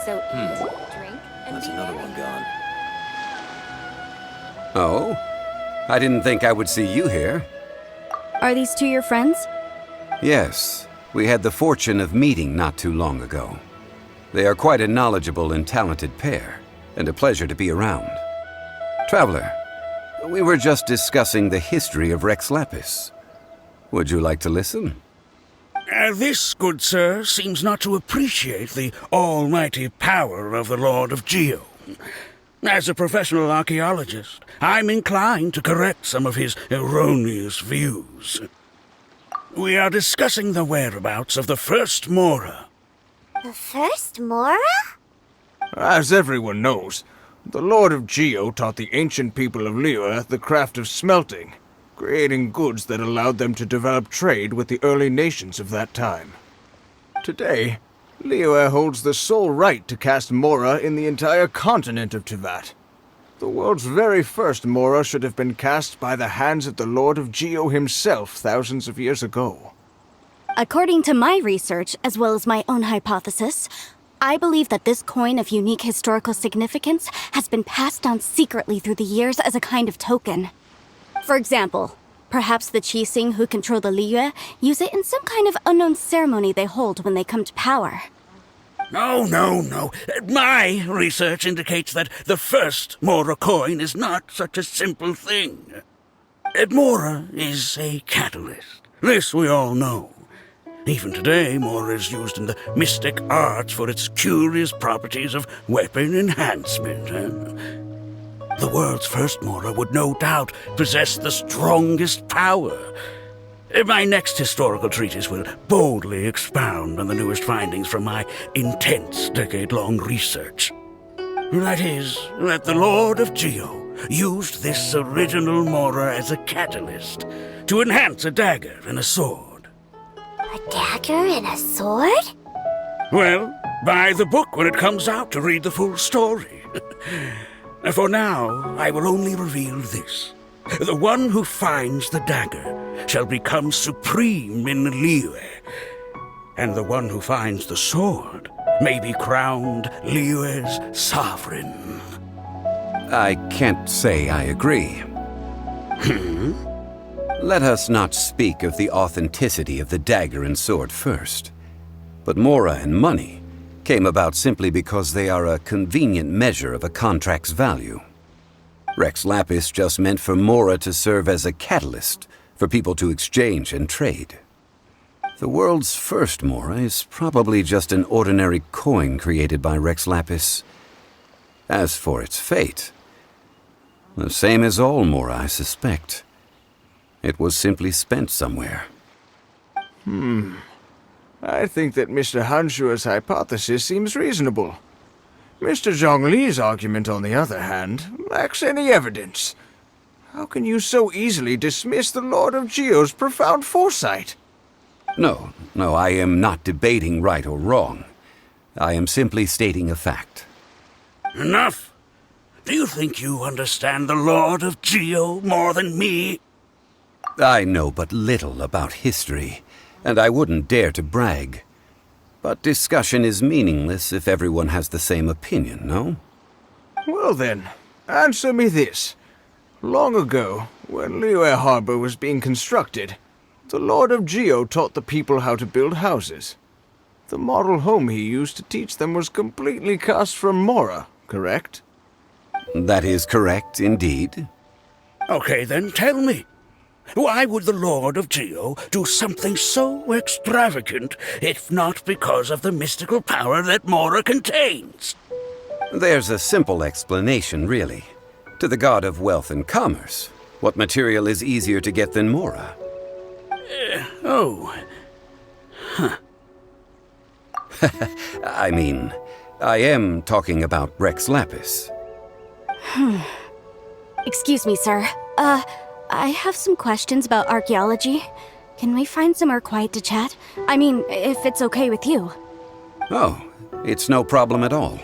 So eat, drink, and That's be another merry. one gone. Oh? I didn't think I would see you here. Are these two your friends? Yes, we had the fortune of meeting not too long ago. They are quite a knowledgeable and talented pair, and a pleasure to be around. Traveler, we were just discussing the history of Rex Lapis. Would you like to listen? This, good sir, seems not to appreciate the almighty power of the Lord of Geo. As a professional archaeologist, I'm inclined to correct some of his erroneous views. We are discussing the whereabouts of the first Mora. The first Mora? As everyone knows, the Lord of Geo taught the ancient people of Liyue the craft of smelting, creating goods that allowed them to develop trade with the early nations of that time. Today, Liyue holds the sole right to cast Mora in the entire continent of Tivat. The world's very first Mora should have been cast by the hands of the Lord of Geo himself thousands of years ago. According to my research, as well as my own hypothesis, I believe that this coin of unique historical significance has been passed down secretly through the years as a kind of token. For example, perhaps the Qixing who control the Liyue use it in some kind of unknown ceremony they hold when they come to power. No. My research indicates that the first Mora coin is not such a simple thing. Mora is a catalyst. This we all know. Even today, Mora is used in the mystic arts for its curious properties of weapon enhancement. The world's first Mora would no doubt possess the strongest power. My next historical treatise will boldly expound on the newest findings from my intense decade-long research. That is, that the Lord of Geo used this original Mora as a catalyst to enhance a dagger and a sword. A dagger and a sword? Well, buy the book when it comes out to read the full story. For now, I will only reveal this. The one who finds the dagger shall become supreme in Liyue, and the one who finds the sword may be crowned Liyue's sovereign. I can't say I agree. Let us not speak of the authenticity of the dagger and sword first. But Mora and money came about simply because they are a convenient measure of a contract's value. Rex Lapis just meant for Mora to serve as a catalyst for people to exchange and trade. The world's first Mora is probably just an ordinary coin created by Rex Lapis. As for its fate, the same as all Mora, I suspect. It was simply spent somewhere. I think that Mr. Hanshua's hypothesis seems reasonable. Mr. Zhongli's argument, on the other hand, lacks any evidence. How can you so easily dismiss the Lord of Geo's profound foresight? No, I am not debating right or wrong. I am simply stating a fact. Enough! Do you think you understand the Lord of Geo more than me? I know but little about history, and I wouldn't dare to brag. But discussion is meaningless if everyone has the same opinion, no? Well then, answer me this. Long ago, when Liyue Harbor was being constructed, the Lord of Geo taught the people how to build houses. The model home he used to teach them was completely cast from Mora, correct? That is correct, indeed. Okay, then tell me. Why would the Lord of Geo do something so extravagant if not because of the mystical power that Mora contains? There's a simple explanation, really. To the god of wealth and commerce, what material is easier to get than Mora? I mean, I am talking about Rex Lapis. Excuse me, sir. I have some questions about archaeology. Can we find somewhere quiet to chat? I mean, if it's okay with you. Oh, it's no problem at all.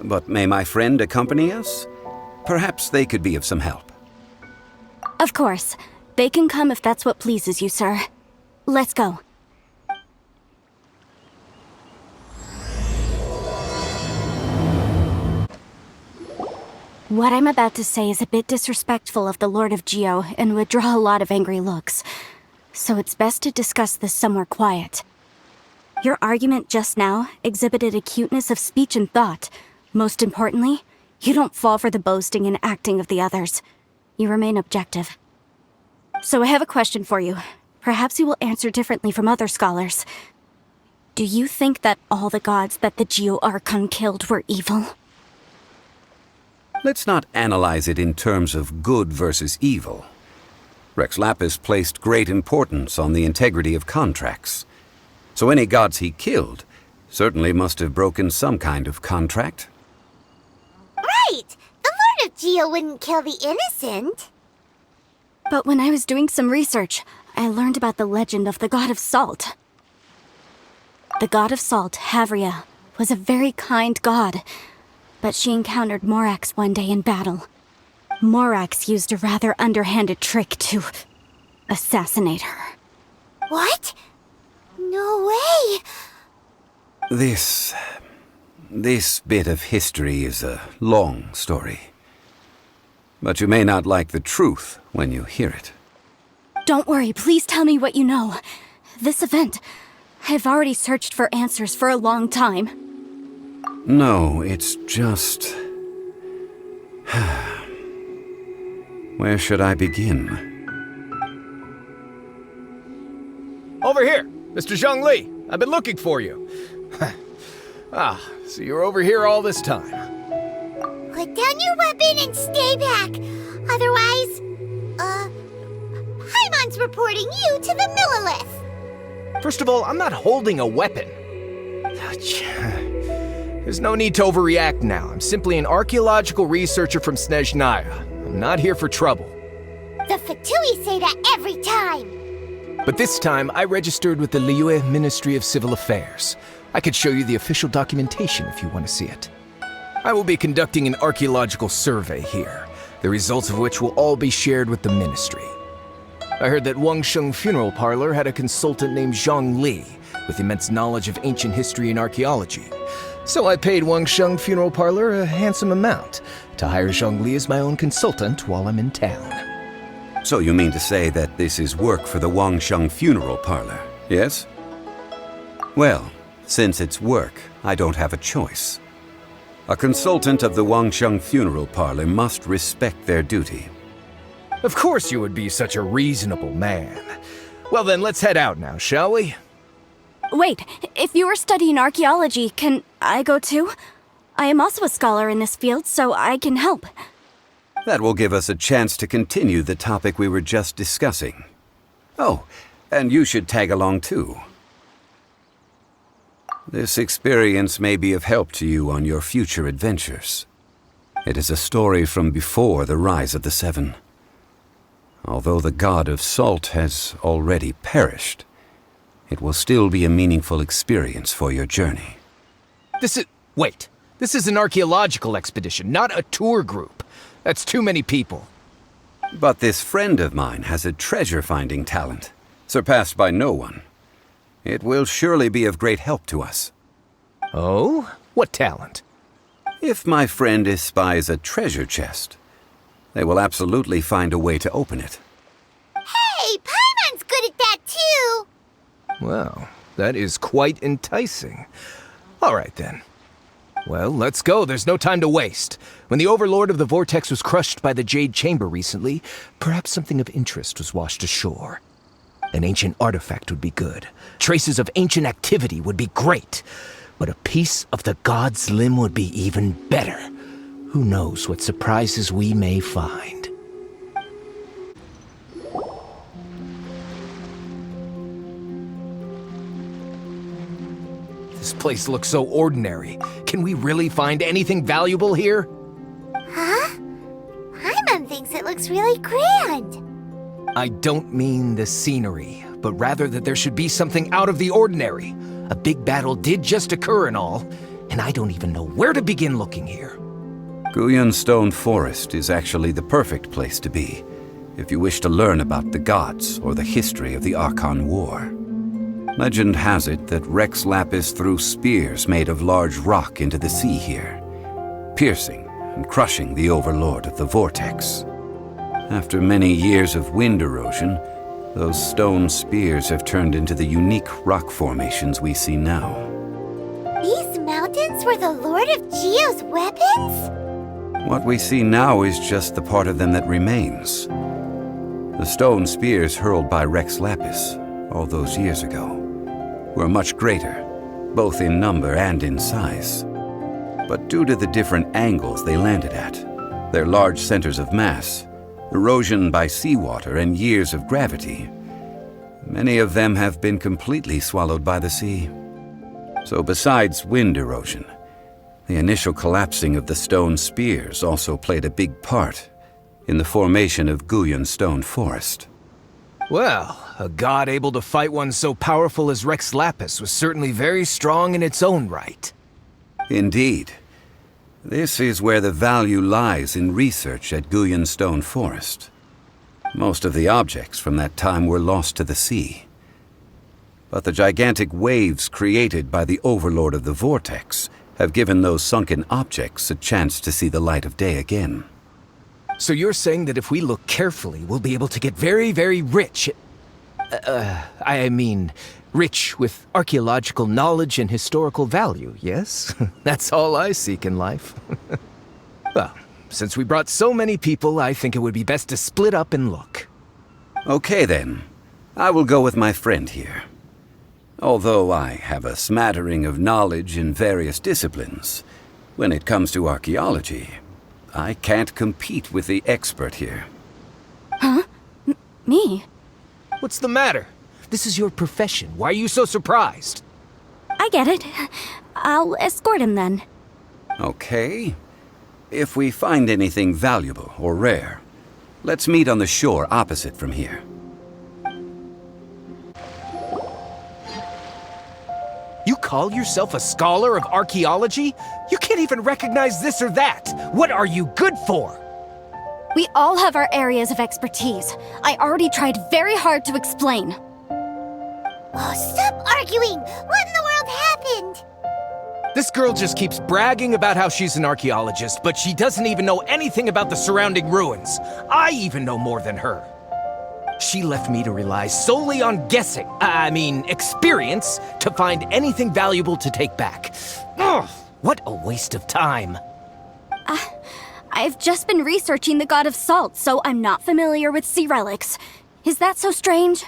But may my friend accompany us? Perhaps they could be of some help. Of course. They can come if that's what pleases you, sir. Let's go. What I'm about to say is a bit disrespectful of the Lord of Geo and would draw a lot of angry looks. So it's best to discuss this somewhere quiet. Your argument just now exhibited acuteness of speech and thought. Most importantly, you don't fall for the boasting and acting of the others. You remain objective. So I have a question for you. Perhaps you will answer differently from other scholars. Do you think that all the gods that the Geo Archon killed were evil? Let's not analyze it in terms of good versus evil. Rex Lapis placed great importance on the integrity of contracts. So any gods he killed certainly must have broken some kind of contract. Right! The Lord of Geo wouldn't kill the innocent. But when I was doing some research, I learned about the legend of the god of salt. The god of salt, Havria, was a very kind god, but she encountered Morax one day in battle. Morax used a rather underhanded trick to assassinate her. What? No way! This bit of history is a long story. But you may not like the truth when you hear it. Don't worry, please tell me what you know. This event, I've already searched for answers for a long time. No, it's just... Where should I begin? Over here! Mr. Zhongli! I've been looking for you. So you're over here all this time. Put down your weapon and stay back. Otherwise, Paimon's reporting you to the Millilith. First of all, I'm not holding a weapon. There's no need to overreact now. I'm simply an archaeological researcher from Snezhnaya. I'm not here for trouble. The Fatui say that every time. But this time, I registered with the Liyue Ministry of Civil Affairs. I could show you the official documentation if you want to see it. I will be conducting an archaeological survey here, the results of which will all be shared with the ministry. I heard that Wangsheng Funeral Parlor had a consultant named Zhang Li, with immense knowledge of ancient history and archaeology. So I paid Wangsheng Funeral Parlor a handsome amount to hire Zhang Li as my own consultant while I'm in town. So you mean to say that this is work for the Wangsheng Funeral Parlor, yes? Well, since it's work, I don't have a choice. A consultant of the Wangsheng Funeral Parlor must respect their duty. Of course you would be such a reasonable man. Well then, let's head out now, shall we? Wait, if you are studying archaeology, can I go too? I am also a scholar in this field, so I can help. That will give us a chance to continue the topic we were just discussing. Oh, and you should tag along too. This experience may be of help to you on your future adventures. It is a story from before the rise of the Seven. Although the god of salt has already perished, it will still be a meaningful experience for your journey. Wait. This is an archaeological expedition, not a tour group. That's too many people. But this friend of mine has a treasure-finding talent, surpassed by no one. It will surely be of great help to us. Oh? What talent? If my friend espies a treasure chest, they will absolutely find a way to open it. Hey, Paimon's good at that too. Well, that is quite enticing. All right then. Well, let's go. There's no time to waste. When the Overlord of the Vortex was crushed by the Jade Chamber recently, perhaps something of interest was washed ashore. An ancient artifact would be good. Traces of ancient activity would be great. But a piece of the god's limb would be even better. Who knows what surprises we may find. This place looks so ordinary. Can we really find anything valuable here? Huh? Paimon thinks it looks really grand. I don't mean the scenery, but rather that there should be something out of the ordinary. A big battle did just occur and all, and I don't even know where to begin looking here. Guyan Stone Forest is actually the perfect place to be, if you wish to learn about the gods or the history of the Archon War. Legend has it that Rex Lapis threw spears made of large rock into the sea here, piercing and crushing the overlord of the vortex. After many years of wind erosion, those stone spears have turned into the unique rock formations we see now. These mountains were the Lord of Geo's weapons? What we see now is just the part of them that remains. The stone spears hurled by Rex Lapis all those years ago were much greater, both in number and in size. But due to the different angles they landed at, their large centers of mass, erosion by seawater, and years of gravity, many of them have been completely swallowed by the sea. So besides wind erosion, the initial collapsing of the stone spears also played a big part in the formation of Guyon Stone Forest. Well, a god able to fight one so powerful as Rex Lapis was certainly very strong in its own right. Indeed. This is where the value lies in research at Guyon Stone Forest. Most of the objects from that time were lost to the sea. But the gigantic waves created by the overlord of the vortex have given those sunken objects a chance to see the light of day again. So you're saying that if we look carefully, we'll be able to get very, very rich. Rich with archaeological knowledge and historical value, yes? That's all I seek in life. Well, since we brought so many people, I think it would be best to split up and look. Okay then. I will go with my friend here. Although I have a smattering of knowledge in various disciplines, when it comes to archaeology, I can't compete with the expert here. Huh? Me? What's the matter? This is your profession. Why are you so surprised? I get it. I'll escort him then. Okay. If we find anything valuable or rare, let's meet on the shore opposite from here. You call yourself a scholar of archaeology? You can't even recognize this or that. What are you good for? We all have our areas of expertise. I already tried very hard to explain. Oh, stop arguing! What in the world happened? This girl just keeps bragging about how she's an archaeologist, but she doesn't even know anything about the surrounding ruins. I even know more than her. She left me to rely solely on guessing, experience, to find anything valuable to take back. Ugh, what a waste of time. I've just been researching the God of Salt, so I'm not familiar with sea relics. Is that so strange?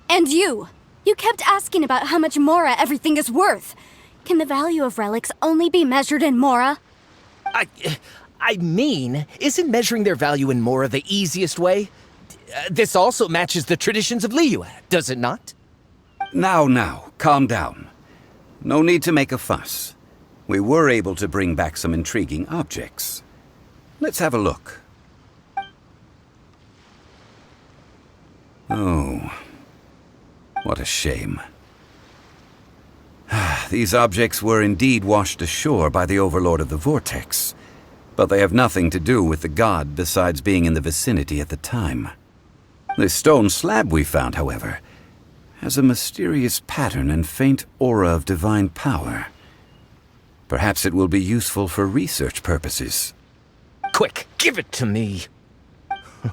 And you kept asking about how much Mora everything is worth. Can the value of relics only be measured in Mora? Isn't measuring their value in Mora the easiest way? This also matches the traditions of Liyue, does it not? Now, calm down. No need to make a fuss. We were able to bring back some intriguing objects. Let's have a look. Oh, what a shame. These objects were indeed washed ashore by the overlord of the vortex, but they have nothing to do with the god besides being in the vicinity at the time. This stone slab we found, however, has a mysterious pattern and faint aura of divine power. Perhaps it will be useful for research purposes. Quick, give it to me.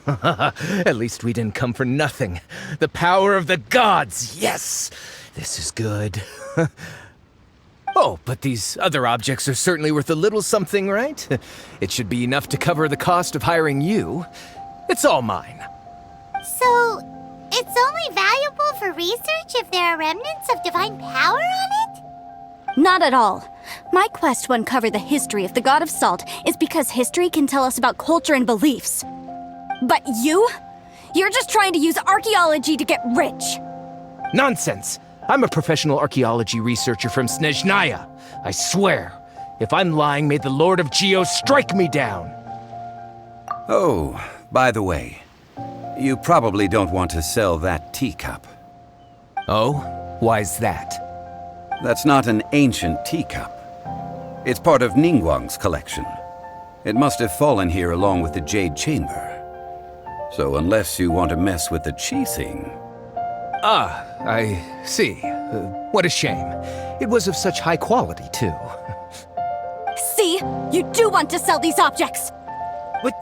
At least we didn't come for nothing. The power of the gods, yes! This is good. Oh, but these other objects are certainly worth a little something, right? It should be enough to cover the cost of hiring you. It's all mine. So, it's only valuable for research if there are remnants of divine power on it? Not at all. My quest to uncover the history of the God of Salt is because history can tell us about culture and beliefs. But you're just trying to use archaeology to get rich. Nonsense! I'm a professional archaeology researcher from Snezhnaya. I swear, if I'm lying, may the Lord of Geo strike me down. Oh, by the way, you probably don't want to sell that teacup. Oh? Why's that? That's not an ancient teacup. It's part of Ningguang's collection. It must have fallen here along with the Jade Chamber. So unless you want to mess with the Qixing... Ah, I see. What a shame. It was of such high quality, too. See? You do want to sell these objects! But,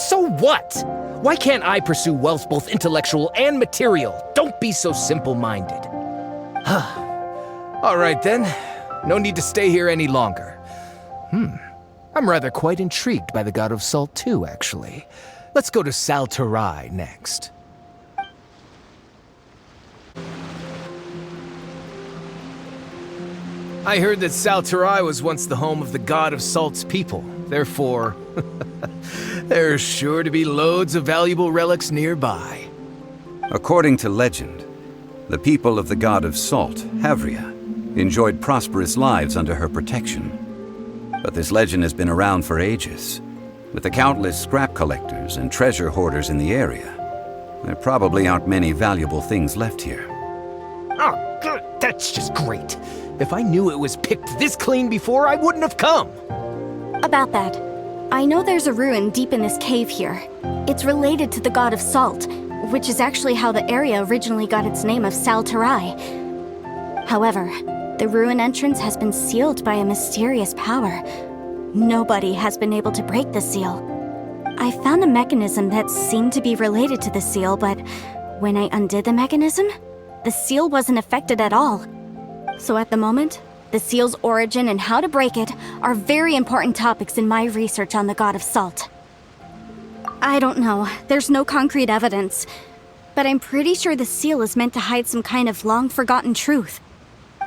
so what? Why can't I pursue wealth both intellectual and material? Don't be so simple-minded. All right then. No need to stay here any longer. I'm rather quite intrigued by the God of Salt too, actually. Let's go to Sal Turai next. I heard that Sal Turai was once the home of the God of Salt's people. Therefore, there's sure to be loads of valuable relics nearby. According to legend, the people of the God of Salt, Havria, enjoyed prosperous lives under her protection. But this legend has been around for ages. With the countless scrap collectors and treasure hoarders in the area, there probably aren't many valuable things left here. Oh, good. That's just great. If I knew it was picked this clean before, I wouldn't have come. About that, I know there's a ruin deep in this cave here. It's related to the God of Salt, which is actually how the area originally got its name of Sal Turai. However, the ruin entrance has been sealed by a mysterious power. Nobody has been able to break the seal. I found a mechanism that seemed to be related to the seal, but when I undid the mechanism, the seal wasn't affected at all. So at the moment, the seal's origin and how to break it are very important topics in my research on the God of Salt. I don't know, there's no concrete evidence, but I'm pretty sure the seal is meant to hide some kind of long-forgotten truth.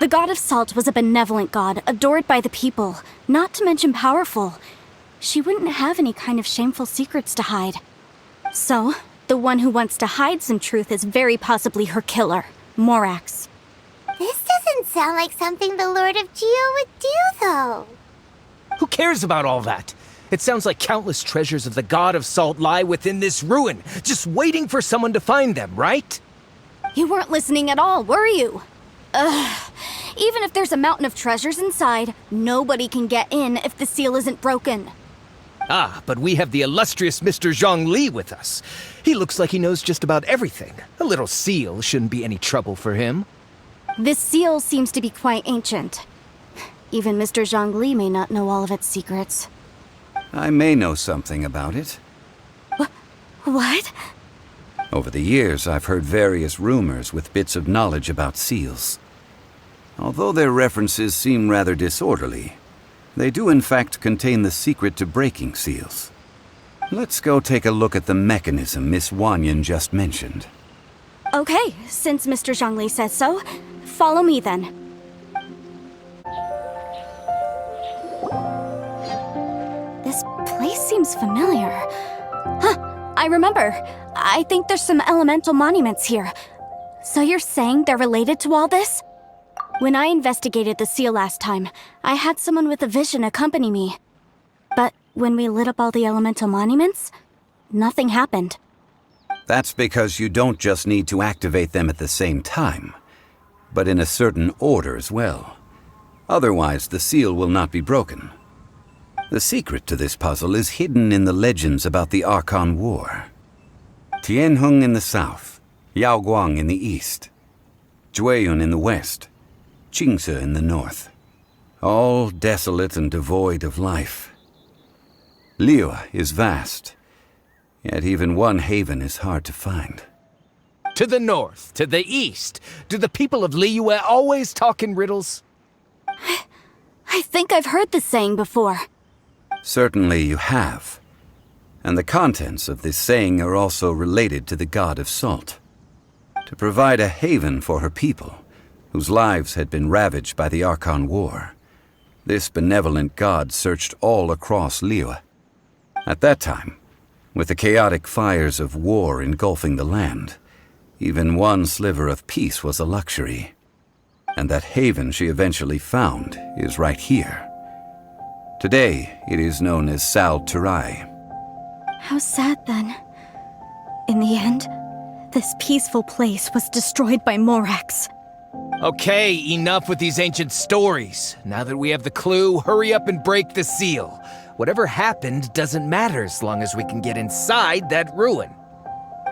The God of Salt was a benevolent god, adored by the people, not to mention powerful. She wouldn't have any kind of shameful secrets to hide. So, the one who wants to hide some truth is very possibly her killer, Morax. This doesn't sound like something the Lord of Geo would do, though. Who cares about all that? It sounds like countless treasures of the God of Salt lie within this ruin, just waiting for someone to find them, right? You weren't listening at all, were you? Even if there's a mountain of treasures inside, nobody can get in if the seal isn't broken. Ah, but we have the illustrious Mr. Zhongli with us. He looks like he knows just about everything. A little seal shouldn't be any trouble for him. This seal seems to be quite ancient. Even Mr. Zhongli may not know all of its secrets. I may know something about it. What? Over the years, I've heard various rumors with bits of knowledge about seals. Although their references seem rather disorderly, they do in fact contain the secret to breaking seals. Let's go take a look at the mechanism Miss Wanyan just mentioned. Okay, since Mr. Zhongli says so, follow me then. This place seems familiar. Huh, I remember. I think there's some elemental monuments here. So you're saying they're related to all this? When I investigated the seal last time, I had someone with a vision accompany me. But when we lit up all the elemental monuments, nothing happened. That's because you don't just need to activate them at the same time, but in a certain order as well. Otherwise, the seal will not be broken. The secret to this puzzle is hidden in the legends about the Archon War. Tianheng in the south, Yaoguang in the east, Jueyun in the west, Qingce in the north. All desolate and devoid of life. Liyue is vast, yet even one haven is hard to find. To the north, to the east. Do the people of Liyue always talk in riddles? I think I've heard this saying before. Certainly you have. And the contents of this saying are also related to the God of Salt. To provide a haven for her people, whose lives had been ravaged by the Archon War, this benevolent god searched all across Liyue. At that time, with the chaotic fires of war engulfing the land, even one sliver of peace was a luxury. And that haven she eventually found is right here. Today, it is known as Sal Turai. How sad then. In the end, this peaceful place was destroyed by Morax. Okay, enough with these ancient stories. Now that we have the clue, hurry up and break the seal. Whatever happened doesn't matter as long as we can get inside that ruin.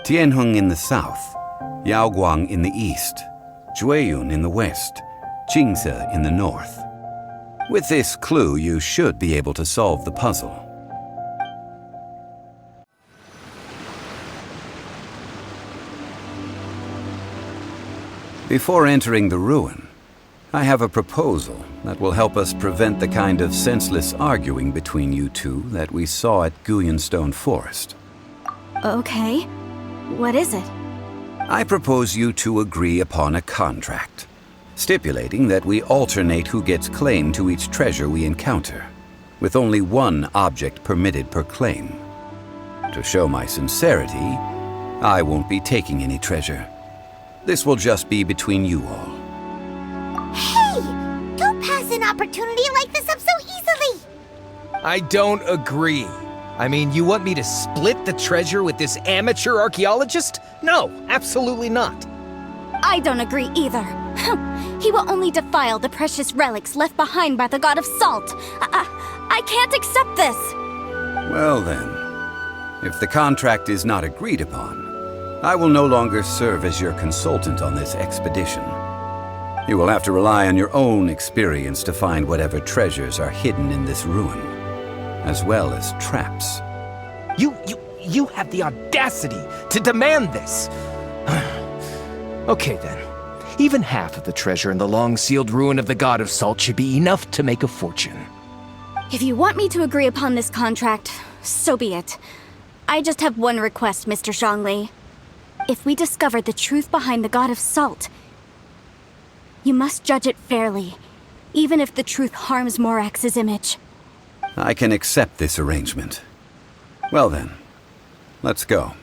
Tianheng in the south, Yaoguang in the east, Jueyun in the west, Qingce in the north. With this clue, you should be able to solve the puzzle. Before entering the ruin, I have a proposal that will help us prevent the kind of senseless arguing between you two that we saw at Guyonstone Forest. Okay. What is it? I propose you two agree upon a contract, stipulating that we alternate who gets claim to each treasure we encounter, with only one object permitted per claim. To show my sincerity, I won't be taking any treasure. This will just be between you all. Hey! Don't pass an opportunity like this up so easily! I don't agree. I mean, you want me to split the treasure with this amateur archaeologist? No, absolutely not. I don't agree either. He will only defile the precious relics left behind by the god of salt. I can't accept this. Well then, if the contract is not agreed upon, I will no longer serve as your consultant on this expedition. You will have to rely on your own experience to find whatever treasures are hidden in this ruin, as well as traps. You have the audacity to demand this. Okay then. Even half of the treasure in the long-sealed ruin of the God of Salt should be enough to make a fortune. If you want me to agree upon this contract, so be it. I just have one request, Mr. Zhongli. If we discover the truth behind the God of Salt, you must judge it fairly, even if the truth harms Morax's image. I can accept this arrangement. Well then, let's go.